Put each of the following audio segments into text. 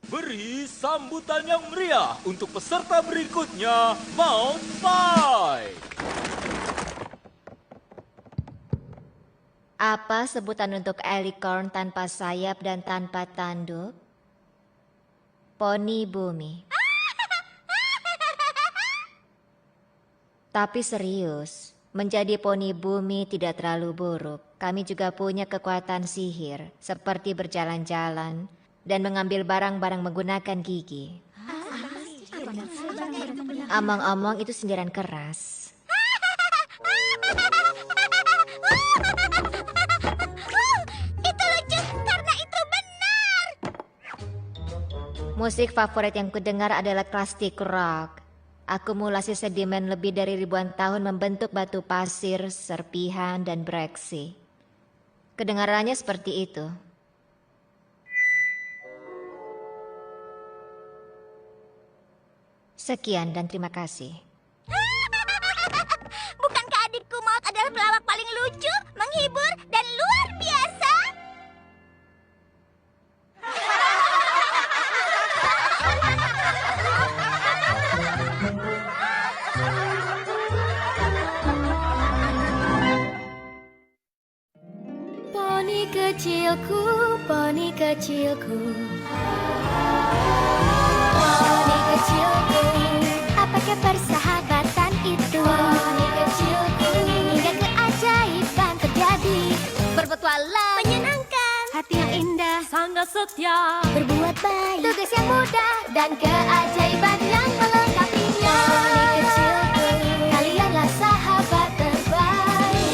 Beri sambutan yang meriah untuk peserta berikutnya, Mount Pai. Apa sebutan untuk alicorn tanpa sayap dan tanpa tanduk? Poni bumi. Tapi serius, menjadi poni bumi tidak terlalu buruk. Kami juga punya kekuatan sihir, seperti berjalan-jalan dan mengambil barang-barang menggunakan gigi. Omong-omong itu sindiran keras. Itu lucu karena itu benar. Musik favorit yang kudengar adalah klasik rock. Akumulasi sedimen lebih dari ribuan tahun membentuk batu pasir, serpihan, dan breksi. Kedengarannya seperti itu. Sekian dan terima kasih. Bukankah adikku Maud adalah pelawak paling lucu, menghibur, dan luar biasa? Poni kecilku, poni kecilku. Poni kecilku, apakah persahabatan itu? Poni kecilku, hingga keajaiban terjadi. Berpetualang, Menyenangkan. hati yang indah, sangat setia, Berbuat baik. tugas yang mudah, dan keajaiban yang melengkapinya. Poni kecilku, kalianlah sahabat terbaik.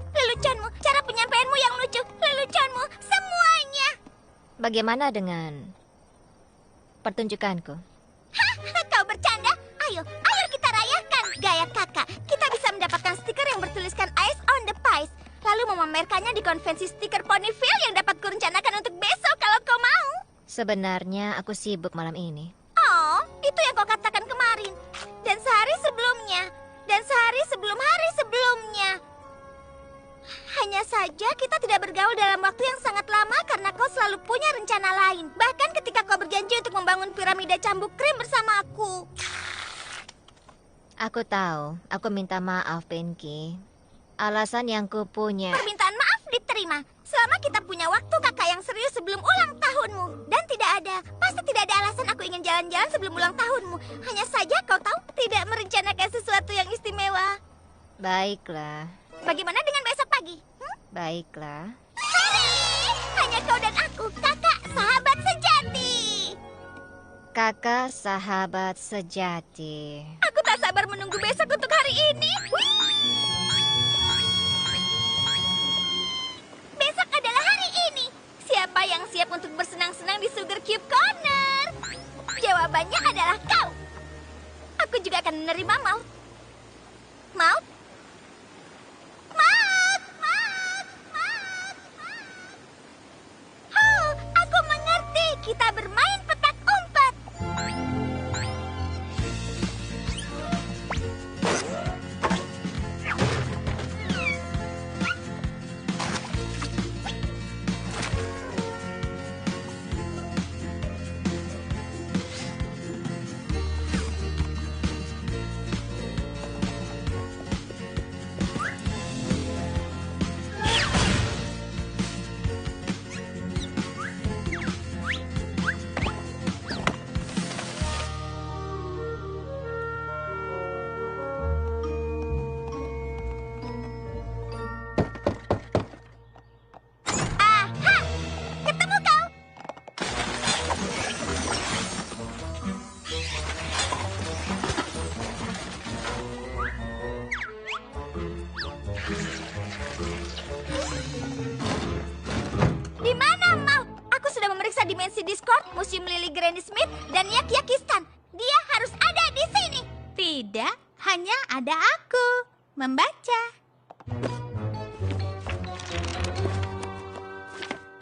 Leluconmu, cara penyampaianmu yang lucu. Leluconmu, semuanya. Bagaimana dengan pertunjukanku? Hah, kau bercanda? Ayo kita rayakan gaya kakak. Kita bisa mendapatkan stiker yang bertuliskan Ice on the Pies. Lalu memamerkannya di konvensi stiker Ponyville yang dapat kurencanakan untuk besok kalau kau mau. Sebenarnya aku sibuk malam ini. Oh, itu yang kau katakan kemarin. Dan sehari sebelumnya. Dan sehari sebelum hari sebelumnya. Hanya saja kita tidak bergaul dalam waktu yang sangat lama karena kau selalu punya rencana lain. Bahkan ketika kau berjanji untuk membangun piramida cambuk krim bersamaku. Aku tahu, aku minta maaf, Pinky. Alasan yang ku punya... Permintaan maaf diterima. Selama kita punya waktu kakak yang serius sebelum ulang tahunmu. Dan pasti tidak ada alasan aku ingin jalan-jalan sebelum ulang tahunmu. Hanya saja kau tahu tidak merencanakan sesuatu yang istimewa. Baiklah, Bagaimana dengan besok pagi? baiklah. Hari! Hanya kau dan aku, kakak, sahabat sejati. Kakak sahabat sejati. Aku tak sabar menunggu besok untuk hari ini. Besok adalah hari ini. Siapa yang siap untuk bersenang-senang di Sugar Cube Corner? Jawabannya adalah kau. Aku juga akan menerima Maud. Maud? Maud! Maud! Maud! Maud! Oh, aku mengerti. Kita bermain petak umpet. Aha! Ketemu kau. Di mana Maud? Aku sudah memeriksa dimensi Discord, Museum Lily Granny Smith, dan Yakyakistan. Dia harus ada di sini. Tidak, hanya ada aku membaca.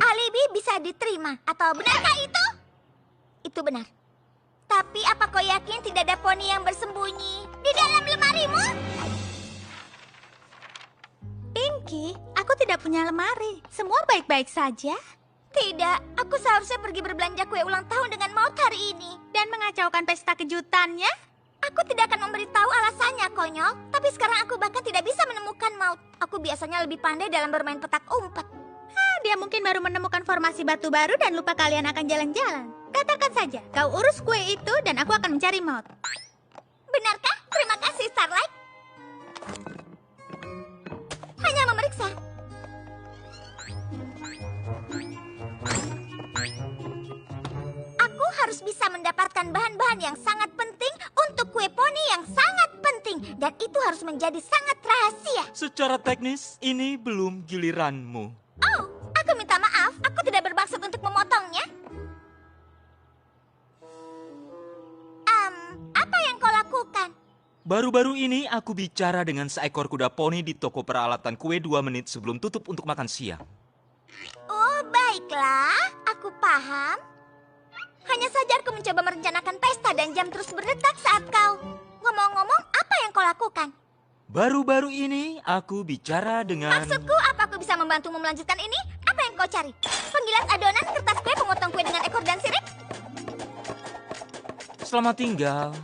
Alibi bisa diterima, atau benarkah itu? Itu benar. Tapi apa kau yakin tidak ada poni yang bersembunyi di dalam lemarimu? tidak punya lemari. Semua baik-baik saja. Tidak, aku seharusnya pergi berbelanja kue ulang tahun dengan Maud hari ini. Dan mengacaukan pesta kejutannya? Aku tidak akan memberitahu alasannya, konyol. Tapi sekarang aku bahkan tidak bisa menemukan Maud. Aku biasanya lebih pandai dalam bermain petak umpet. Dia mungkin baru menemukan formasi batu baru dan lupa kalian akan jalan-jalan. Katakan saja, kau urus kue itu dan aku akan mencari Maud. Benarkah? Terima kasih, Starlight. Hanya memeriksa. Aku harus bisa mendapatkan bahan-bahan yang sangat penting untuk kue poni yang sangat penting. Dan itu harus menjadi sangat rahasia. Secara teknis, ini belum giliranmu. Oh, aku minta maaf. Aku tidak bermaksud untuk memotongnya. Apa yang kau lakukan? Baru-baru ini aku bicara dengan seekor kuda poni di toko peralatan kue 2 menit sebelum tutup untuk makan siang. Oh, baiklah. Aku paham. Hanya saja aku mencoba merencanakan pesta dan jam terus berdetak saat kau... Ngomong-ngomong, apa yang kau lakukan? Baru-baru ini aku bicara dengan... Maksudku, apa aku bisa membantumu melanjutkan ini? Apa yang kau cari? Penggilas adonan, kertas kue, pemotong kue dengan ekor dan sirip? Selamat tinggal.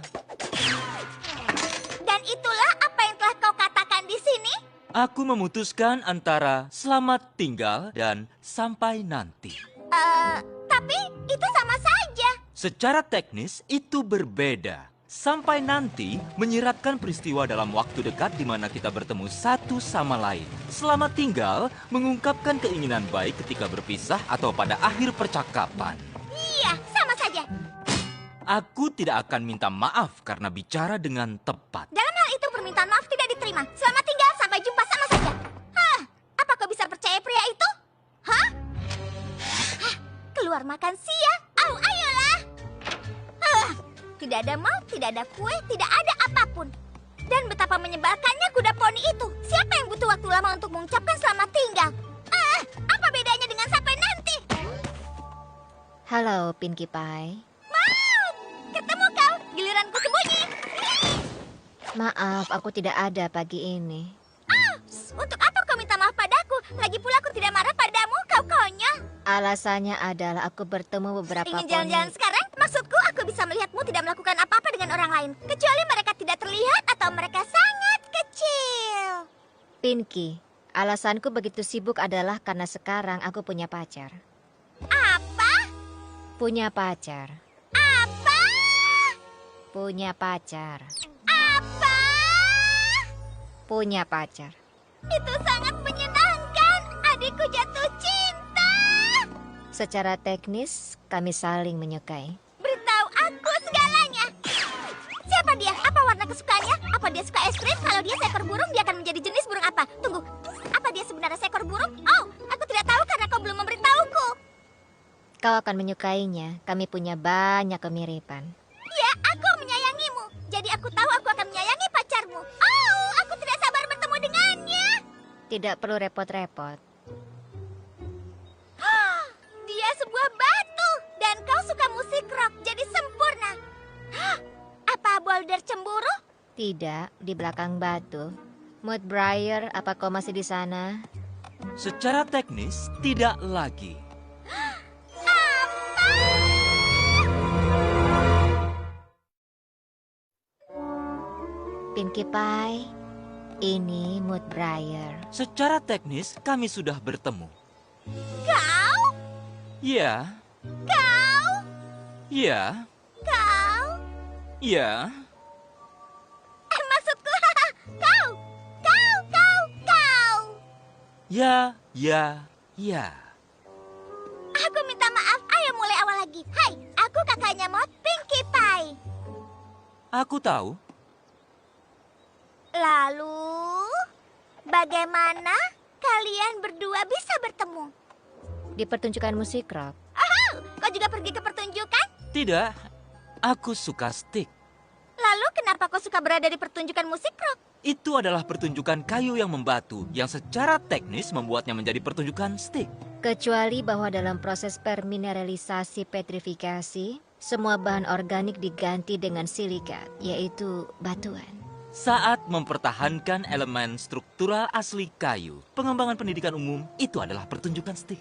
Dan itulah apa yang telah kau katakan di sini? Aku memutuskan antara selamat tinggal dan sampai nanti. Tapi itu sama saja. Secara teknis itu berbeda. Sampai nanti menyiratkan peristiwa dalam waktu dekat di mana kita bertemu satu sama lain. Selamat tinggal mengungkapkan keinginan baik ketika berpisah atau pada akhir percakapan. Iya, sama saja. Aku tidak akan minta maaf karena bicara dengan tepat. Dalam hal itu permintaan maaf tidak diterima. Selamat tinggal, sampai jumpa sama saja. Hah, apa kau bisa percaya pria itu? Hah? Keluar makan siang. Oh, ayolah. Tidak ada maut, tidak ada kue, tidak ada apapun. Dan betapa menyebalkannya kuda poni itu. Siapa yang butuh waktu lama untuk mengucapkan selamat tinggal? Apa bedanya dengan sampai nanti? Halo, Pinkie Pie. Maut! Ketemu kau, giliranku sembunyi. Maaf, aku tidak ada pagi ini. Untuk apa kau minta maaf padaku? Lagi pula aku tidak marah padamu, kau konyol. Alasannya adalah aku bertemu beberapa Ingin poni. jalan-jalan sekarang? Maksudku, aku bisa melihatmu tidak melakukan apa-apa dengan orang lain. Kecuali mereka tidak terlihat atau mereka sangat kecil. Pinkie, alasanku begitu sibuk adalah karena sekarang aku punya pacar. Apa? Punya pacar. Apa? Punya pacar. Apa? Punya pacar. Itu sangat menyenangkan. Adikku jatuh cinta. Secara teknis, kami saling menyukai. Beritahu aku segalanya. Siapa dia? Apa warna kesukaannya? Apa dia suka es krim? Kalau dia seekor burung, dia akan menjadi jenis burung apa? Tunggu, apa dia sebenarnya seekor burung? Oh, aku tidak tahu karena kau belum memberitahuku. Kau akan menyukainya. Kami punya banyak kemiripan. Ya, aku menyayangimu. Jadi aku tahu aku akan menyayangi pacarmu. Oh, aku tidak sabar bertemu dengannya. Tidak perlu repot-repot. Dia sebuah batu. Dan kau suka musik rock, jadi sempurna. Apa Boulder cemburu? Tidak, di belakang batu. Mudbriar, apa kau masih di sana? Secara teknis tidak lagi. Pinkie Pie, ini Mudbriar. Secara teknis kami sudah bertemu. Kau? Ya, Kau? ya, Kau? ya. Maksudku, kau. Ya, ya, ya. Aku minta maaf, ayo mulai awal lagi. Hai, aku kakaknya Maud, Pinkie Pie. Aku tahu. Lalu, bagaimana kalian berdua bisa bertemu? Di pertunjukan musik rock. Oh, kau juga pergi ke pertunjukan? Tidak, aku suka stick. Lalu kenapa kau suka berada di pertunjukan musik rock? Itu adalah pertunjukan kayu yang membatu yang secara teknis membuatnya menjadi pertunjukan stick. Kecuali bahwa dalam proses permineralisasi petrifikasi, semua bahan organik diganti dengan silikat, yaitu batuan. Saat mempertahankan elemen struktural asli kayu, pengembangan pendidikan umum itu adalah pertunjukan stick.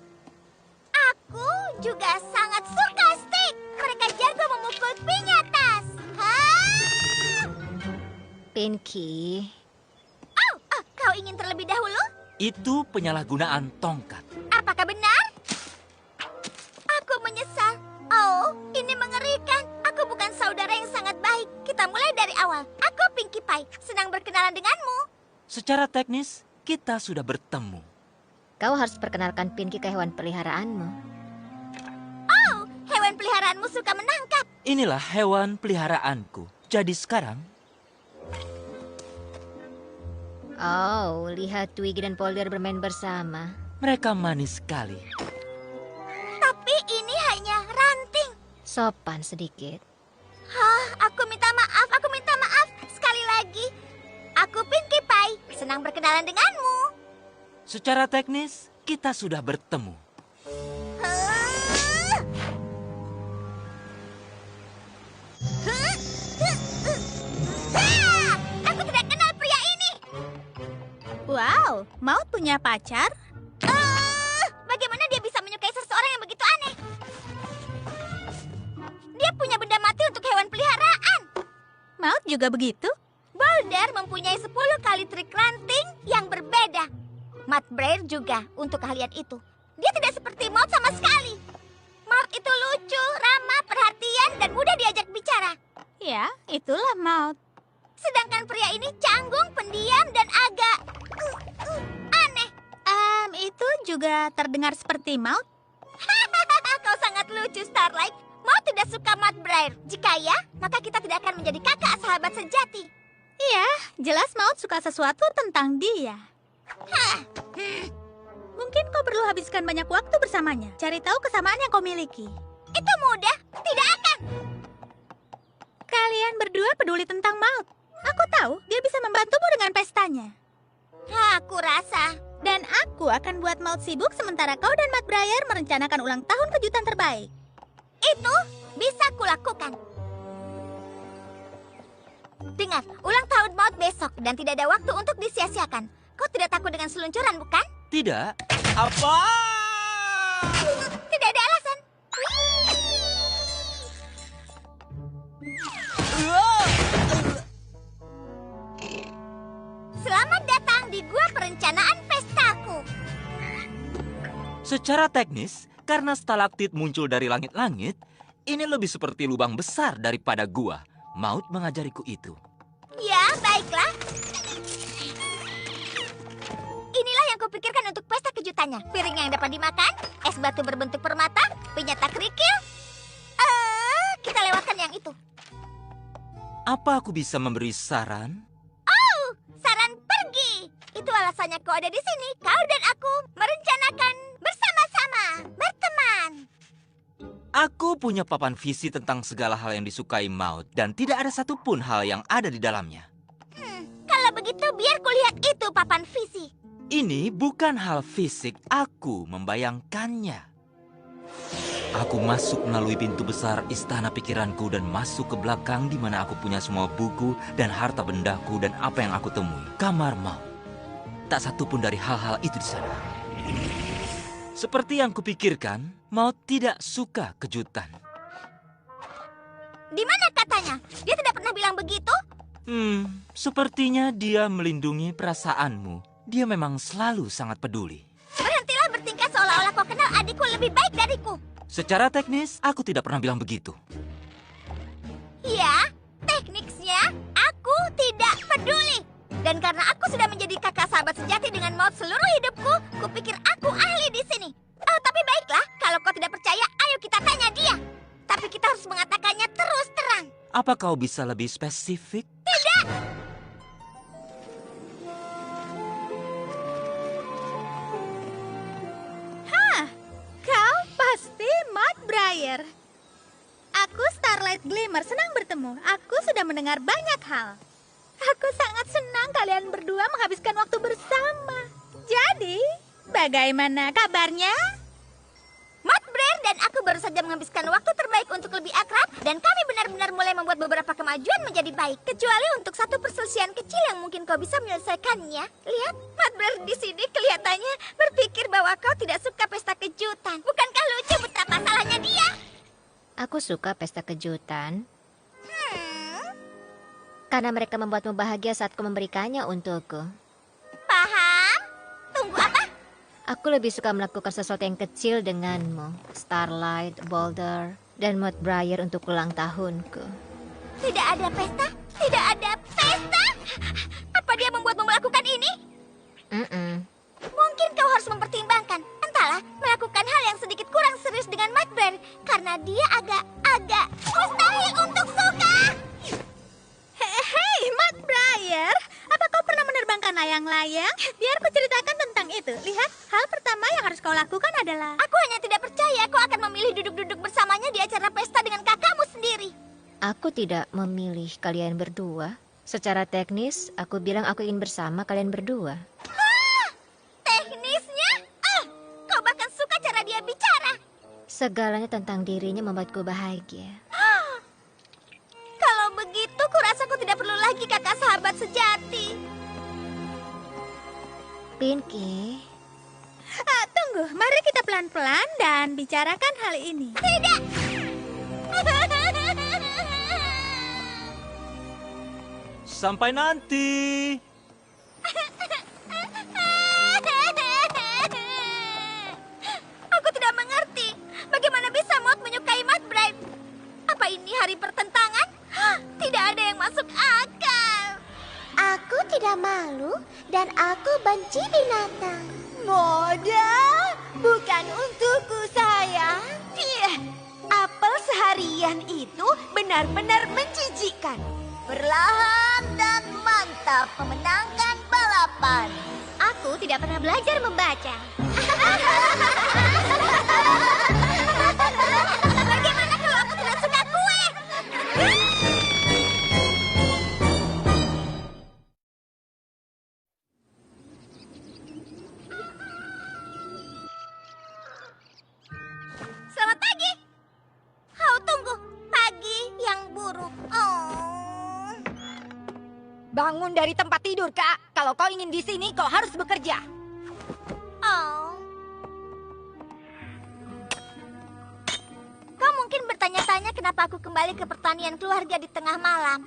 Aku juga sangat suka stick. Mereka jago memukul pinyatas. Hah? Pinky, Oh, kau ingin terlebih dahulu? Itu penyalahgunaan tongkat. Apakah benar? Aku menyesal. Oh, ini mengerikan. Aku bukan saudara yang sangat baik. Kita mulai dari awal. Aku Pinkie Pie. Senang berkenalan denganmu. Secara teknis, kita sudah bertemu. kau harus perkenalkan Pinky ke hewan peliharaanmu. Oh, hewan peliharaanmu suka menangkap. Inilah hewan peliharaanku. Jadi sekarang, Oh, lihat Twiggy dan Polder bermain bersama. mereka manis sekali. Tapi ini hanya ranting. Sopan sedikit. Hah, aku minta maaf. Sekali lagi. Aku Pinkie Pie. Senang berkenalan denganmu. Secara teknis, kita sudah bertemu. Aku tidak kenal pria ini. Wow, Maud punya pacar? Bagaimana dia bisa menyukai seseorang yang begitu aneh? Dia punya benda mati untuk hewan peliharaan. Maud juga begitu? Boulder mempunyai 10 kali trik ranting yang berbeda. Matt Brayer juga untuk keahlian itu. Dia tidak seperti Maud sama sekali. Maud itu lucu, ramah, perhatian, dan mudah diajak bicara. Ya, itulah Maud. Sedangkan pria ini canggung, pendiam, dan agak aneh. Itu juga terdengar seperti Maud? Kau sangat lucu, Starlight. Maud tidak suka Matt Brayer. Jika ya, maka kita tidak akan menjadi kakak sahabat sejati. Iya, jelas Maud suka sesuatu tentang dia. Mungkin kau perlu habiskan banyak waktu bersamanya. Cari tahu kesamaan yang kau miliki. Itu mudah, tidak akan. Kalian berdua peduli tentang Maud. Aku tahu dia bisa membantumu dengan pestanya. Aku rasa. Dan aku akan buat Maud sibuk sementara kau dan Matt Brayer merencanakan ulang tahun kejutan terbaik. Itu bisa kulakukan. Dengar, ulang tahun Maud besok dan tidak ada waktu untuk disia-siakan. Kau tidak takut dengan seluncuran, bukan? Tidak? Apa? Tidak ada alasan. Selamat datang di gua perencanaan pestaku. Secara teknis, karena stalaktit muncul dari langit-langit, ini lebih seperti lubang besar daripada gua. Maud mengajariku itu. Ya, baiklah. Inilah yang kupikirkan untuk pesta kejutannya. Piring yang dapat dimakan, es batu berbentuk permata, pinyata kerikil. Kita lewatkan yang itu. Apa aku bisa memberi saran? Oh, saran pergi. Itu alasannya kau ada di sini. Kau dan aku merencanakan bersama-sama, berteman. Aku punya papan visi tentang segala hal yang disukai Maud, dan tidak ada satupun hal yang ada di dalamnya. Kalau begitu, biar kulihat itu papan visi. Ini bukan hal fisik, aku membayangkannya. Aku masuk melalui pintu besar istana pikiranku dan masuk ke belakang di mana aku punya semua buku dan harta bendaku dan apa yang aku temui. Kamar Maud. Tak satupun dari hal-hal itu di sana. Seperti yang kupikirkan, Maud tidak suka kejutan. Di mana katanya? Dia tidak pernah bilang begitu. Sepertinya dia melindungi perasaanmu. Dia memang selalu sangat peduli. Berhentilah bertingkah seolah-olah kau kenal adikku lebih baik dariku. Secara teknis, aku tidak pernah bilang begitu. Ya, tekniknya aku tidak peduli. Dan karena aku sudah menjadi kakak sahabat sejati dengan Maud seluruh hidupku, kupikir aku ahli di sini. Oh, tapi baiklah, kalau kau tidak percaya, ayo kita tanya dia. Tapi kita harus mengatakannya terus terang. Apa kau bisa lebih spesifik? Tidak! Kau pasti Matt Brayer. Aku Starlight Glimmer, senang bertemu. Aku sudah mendengar banyak hal. Aku sangat senang kalian berdua menghabiskan waktu bersama. Jadi, bagaimana kabarnya? Matt Brayer dan aku baru saja menghabiskan waktu terbaik untuk lebih akrab, dan kami benar-benar mulai membuat beberapa kemajuan menjadi baik. Kecuali untuk satu perselisihan kecil yang mungkin kau bisa menyelesaikannya. Lihat, Mudbray di sini kelihatannya berpikir bahwa kau tidak suka pesta kejutan. Bukankah lucu betapa salahnya dia? Aku suka pesta kejutan. Karena mereka membuatmu bahagia saat kau memberikannya untukku. Paham? Tunggu apa? Aku lebih suka melakukan sesuatu yang kecil denganmu. Starlight, Boulder, dan Mudbray untuk ulang tahunku. Tidak ada pesta? Tidak ada pesta? Apa dia membuatmu melakukan ini? Mungkin kau harus mempertimbangkan. Entahlah, melakukan hal yang sedikit kurang serius dengan Mudbray. Karena dia agak mustahil untuk suka. Hei, Mudbray, apa kau pernah menerbangkan layang-layang? Biar ku ceritakan tentang itu. Lihat, hal pertama yang harus kau lakukan adalah... Aku hanya tidak percaya kau akan memilih duduk-duduk bersamanya di acara pesta dengan kakakmu sendiri. Aku tidak memilih kalian berdua. Secara teknis, aku bilang aku ingin bersama kalian berdua. Teknisnya? Kau bahkan suka cara dia bicara. Segalanya tentang dirinya membuatku bahagia. Kalau begitu, kurasa aku tidak perlu lagi kakak sahabat sejati. Pinky, Tunggu, mari kita pelan-pelan dan bicarakan hal ini. Tidak. Sampai nanti. Aku tidak mengerti. Bagaimana bisa Maud menyukai Mudbray? Apa ini hari pertentangan? Tidak ada yang masuk akal. Aku tidak malu dan aku benci binatang. Moda, bukan untukku sayang. Apel seharian itu benar-benar menjijikkan. Perlahan dan mantap memenangkan balapan. Aku tidak pernah belajar membaca. Bagaimana kalau aku tidak suka kue? Selamat pagi. Oh, tunggu. Pagi yang buruk. Oh. Bangun dari tempat tidur, Kak. Kalau kau ingin di sini, kau harus bekerja. Oh. Kau mungkin bertanya-tanya kenapa aku kembali ke pertanian keluarga di tengah malam.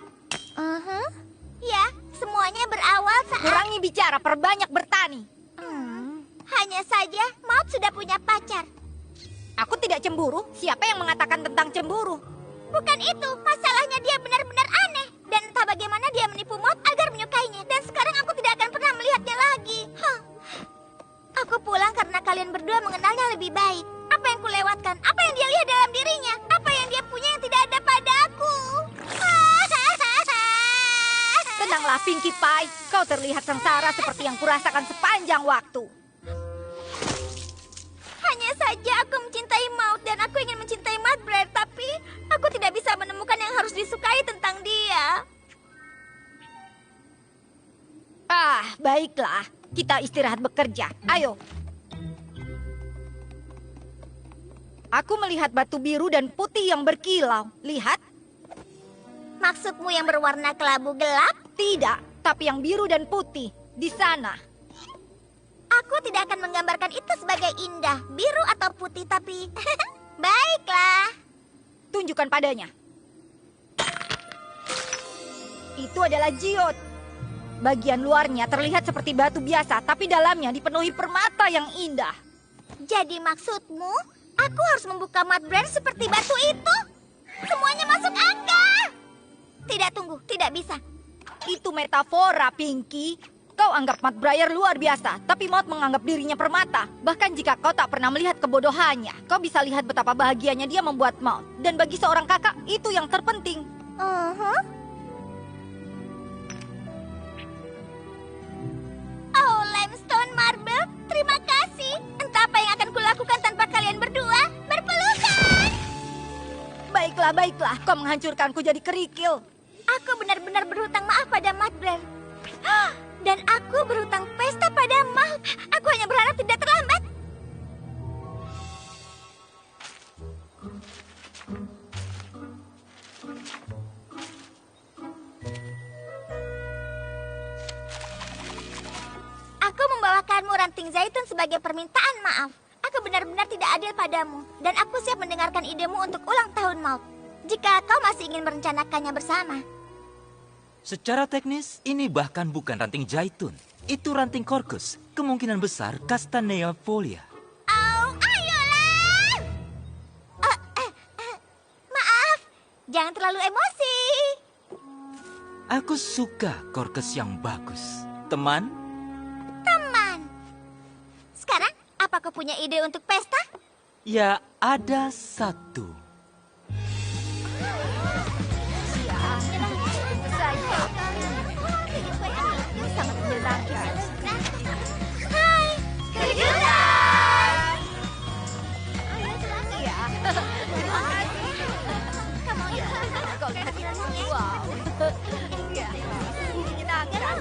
Ya, semuanya berawal saat... Kurangi bicara, perbanyak bertani. Hanya saja, Maud sudah punya pacar. Aku tidak cemburu. Siapa yang mengatakan tentang cemburu? Bukan itu, masalahnya dia benar-benar aneh. Dan entah bagaimana dia menipu Maud agar menyukainya. Dan sekarang aku tidak akan pernah melihatnya lagi. Aku pulang karena kalian berdua mengenalnya lebih baik. Apa yang kulewatkan? Apa yang dia lihat dalam dirinya? Apa yang dia punya yang tidak ada padaku? Tenanglah, Pinkie Pie. Kau terlihat sengsara seperti yang kurasakan sepanjang waktu. Hanya saja aku mencintai Maud dan aku ingin mencintai Mudbray, tapi aku tidak bisa menemukan yang harus disukai tentang dia. Baiklah. Kita istirahat bekerja. Ayo. Aku melihat batu biru dan putih yang berkilau. Lihat. Maksudmu yang berwarna kelabu gelap? Tidak, tapi yang biru dan putih. Di sana. Aku tidak akan menggambarkan itu sebagai indah, biru atau putih, tapi... Baiklah. Tunjukkan padanya. Itu adalah geode. Bagian luarnya terlihat seperti batu biasa, tapi dalamnya dipenuhi permata yang indah. Jadi maksudmu, aku harus membuka Mudbray seperti batu itu? Semuanya masuk akal. Tidak, tunggu, tidak bisa. Itu metafora, Pinky. Kau anggap Mudbray luar biasa, tapi Maud menganggap dirinya permata. Bahkan jika kau tak pernah melihat kebodohannya, kau bisa lihat betapa bahagianya dia membuat Maud. Dan bagi seorang kakak, itu yang terpenting. Oh, limestone marble, terima kasih. Entah apa yang akan kulakukan tanpa kalian berdua. Berpelukan! Baiklah, baiklah. Kau menghancurkanku jadi kerikil. Aku benar-benar berhutang maaf pada Mudbray. Dan aku berhutang pesta pada Maud. Aku hanya berharap tidak terlambat. memberikanmu ranting zaitun sebagai permintaan maaf. Aku benar-benar tidak adil padamu, dan aku siap mendengarkan idemu untuk ulang tahun Maud. Jika kau masih ingin merencanakannya bersama. Secara teknis, ini bahkan bukan ranting zaitun. Itu ranting korkus, kemungkinan besar Castanea folia. Oh, ayolah! Maaf, jangan terlalu emosi. Aku suka korkus yang bagus. Teman, Teman. Sekarang, apa kau punya ide untuk pesta? ya ada satu. Sangat menyenangkan. Hai, kejutan! Iya. Terima kasih. Kamu ya? Kau lihat ini. Wow. Iya. Menyenangkan.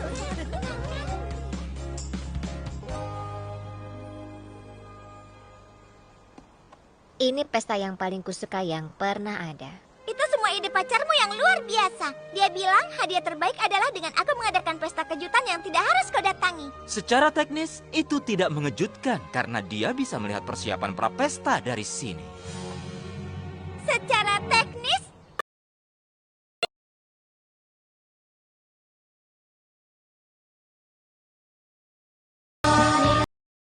Ini pesta yang paling kusuka yang pernah ada. Itu semua ide pacarmu yang luar biasa. Dia bilang hadiah terbaik adalah dengan aku mengadakan pesta kejutan yang tidak harus kau datangi. Secara teknis, itu tidak mengejutkan karena dia bisa melihat persiapan prapesta dari sini. Secara teknis